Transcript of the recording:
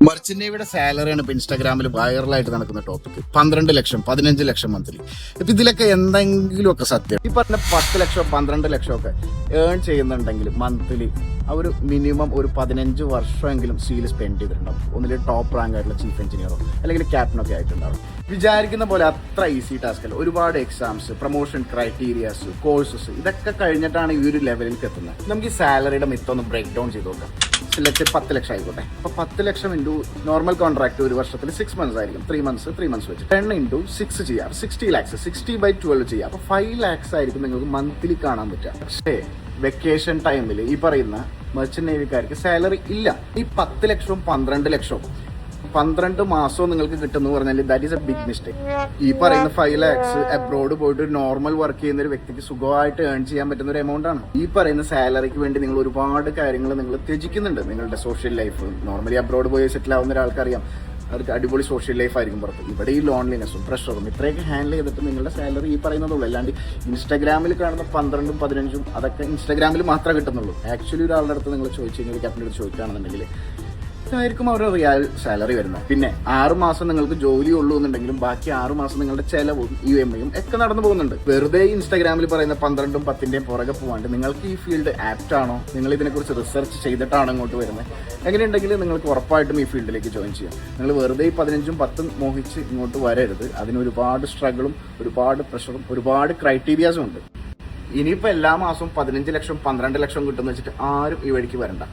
Merchant നേവിയുടെ സാലറിയാണ് ഇപ്പൊ ഇൻസ്റ്റാഗ്രാമിൽ വൈറലായിട്ട് നടക്കുന്ന ടോപ്പിക്. 12 ലക്ഷം 15 ലക്ഷം മന്ത്ലി. ഇപ്പൊ ഇതിലൊക്കെ എന്തെങ്കിലുമൊക്കെ സത്യം. ഈ പറഞ്ഞ 10 ലക്ഷം 12 ലക്ഷം ഒക്കെ ഏൺ ചെയ്യുന്നുണ്ടെങ്കിൽ മന്ത്ലി ഒരു മിനിമം ഒരു 15 വർഷമെങ്കിലും സീൽ സ്പെൻഡ് ചെയ്തിട്ടുണ്ടാവും. ഒന്നിൽ ടോപ്പ് റാങ്ക് ആയിട്ടുള്ള ചീഫ് എഞ്ചിനീയറോ അല്ലെങ്കിൽ ക്യാപ്റ്റനൊക്കെ ആയിട്ടുണ്ടാവും. വിചാരിക്കുന്ന പോലെ അത്ര ഈസി ടാസ്ക് അല്ല. ഒരുപാട് എക്സാംസ്, പ്രൊമോഷൻ ക്രൈറ്റീരിയാസ്, കോഴ്സസ് ഇതൊക്കെ കഴിഞ്ഞിട്ടാണ് ഈ ഒരു ലെവലിലേക്ക് എത്തുന്നത്. നമുക്ക് ഈ സാലറിയുടെ മിത്തൊന്ന് ബ്രേക്ക് ഡൗൺ ചെയ്ത് നോക്കാം. സെലക്ട് 10 ലക്ഷം ആയിക്കോട്ടെ. അപ്പൊ 10 ലക്ഷം ഇൻറ്റു നോർമൽ കോൺട്രാക്ട് ഒരു വർഷത്തിൽ 6 മന്ത്സ് ആയിരിക്കും. 3 മന്ത്സ് വെച്ച് 10 ഇൻറ്റു 6 ചെയ്യാം. 60 ലാക്സ് 60/12 ചെയ്യാം. അപ്പൊ 5 ലാക്സ് ആയിരിക്കും നിങ്ങൾക്ക് മന്ത്ലി കാണാൻ പറ്റുക. പക്ഷേ വെക്കേഷൻ ടൈമിൽ ഈ പറയുന്ന മെർച്ചന്റ് നേവിക്കാർക്ക് സാലറി ഇല്ല. ഈ 10 ലക്ഷവും 12 ലക്ഷവും 12 മാസവും നിങ്ങൾക്ക് കിട്ടുന്നു പറഞ്ഞാൽ that is a big mistake. ഈ പറയുന്ന 5 ലാക്സ് അബ്രോഡ് പോയിട്ട് ഒരു നോർമൽ വർക്ക് ചെയ്യുന്ന ഒരു വ്യക്തിക്ക് സുഖമായിട്ട് ഏൺ ചെയ്യാൻ പറ്റുന്ന ഒരു എമൗണ്ട് ആണ്. ഈ പറയുന്ന സാലറിക്ക് വേണ്ടി നിങ്ങൾ ഒരുപാട് കാര്യങ്ങൾ നിങ്ങൾ ത്യജിക്കുന്നുണ്ട്. നിങ്ങളുടെ സോഷ്യൽ ലൈഫ് നോർമലി അബ്രോഡ് പോയി സെറ്റിൽ ആവുന്ന ഒരാൾക്കറിയാം, അവർക്ക് അടിപൊളി സോഷ്യൽ ലൈഫ് ആയിരിക്കും പുറത്ത്. ഇവിടെ ഈ ലോൺലിനെസ്സും പ്രഷറും ഇത്രയൊക്കെ ഹാൻഡിൽ ചെയ്തിട്ട് നിങ്ങളുടെ സാലറി ഈ പറയുന്നതുള്ളൂ. അല്ലാണ്ട് ഇൻസ്റ്റാഗ്രാമിൽ കാണുന്ന 12ഉം 15ഉം അതൊക്കെ ഇൻസ്റ്റാഗ്രാമിൽ മാത്രമേ കിട്ടുന്നുള്ളൂ. ആക്ച്വലി ഒരാളുടെ അടുത്ത് നിങ്ങൾ ചോദിച്ചു കഴിഞ്ഞാൽ ക്യാപ്റ്റൻ്റെ അടുത്ത് ചോദിക്കുകയാണെന്നുണ്ടെങ്കിൽ ഇതായിരിക്കും അവരുടെ റിയൽ സാലറി വരുന്നത്. പിന്നെ 6 മാസം നിങ്ങൾക്ക് ജോലി ഉള്ളൂ എന്നുണ്ടെങ്കിലും ബാക്കി 6 മാസം നിങ്ങളുടെ ചെലവും EMI ഒക്കെ നടന്നു പോകുന്നുണ്ട്. വെറുതെ ഇൻസ്റ്റാഗ്രാമിൽ പറയുന്ന 12ഉം 10ന്റെയും പുറകെ പോകാണ്ട് നിങ്ങൾക്ക് ഈ ഫീൽഡ് ആപ്റ്റ് ആണോ, നിങ്ങൾ ഇതിനെക്കുറിച്ച് റിസർച്ച് ചെയ്തിട്ടാണോ ഇങ്ങോട്ട് വരുന്നത്, എങ്ങനെയുണ്ടെങ്കിൽ നിങ്ങൾക്ക് ഉറപ്പായിട്ടും ഈ ഫീൽഡിലേക്ക് ജോയിൻ ചെയ്യാം. നിങ്ങൾ വെറുതെ ഈ 15ഉം 10ഉം മോഹിച്ച് ഇങ്ങോട്ട് വരരുത്. അതിന് ഒരുപാട് സ്ട്രഗിളും ഒരുപാട് പ്രഷറും ഒരുപാട് ക്രൈറ്റീരിയാസും ഉണ്ട്. ഇനിയിപ്പോൾ എല്ലാ മാസവും 15 ലക്ഷം 12 ലക്ഷം കിട്ടുമെന്ന് വെച്ചിട്ട് ആരും ഈ വഴിക്ക് വരണ്ട.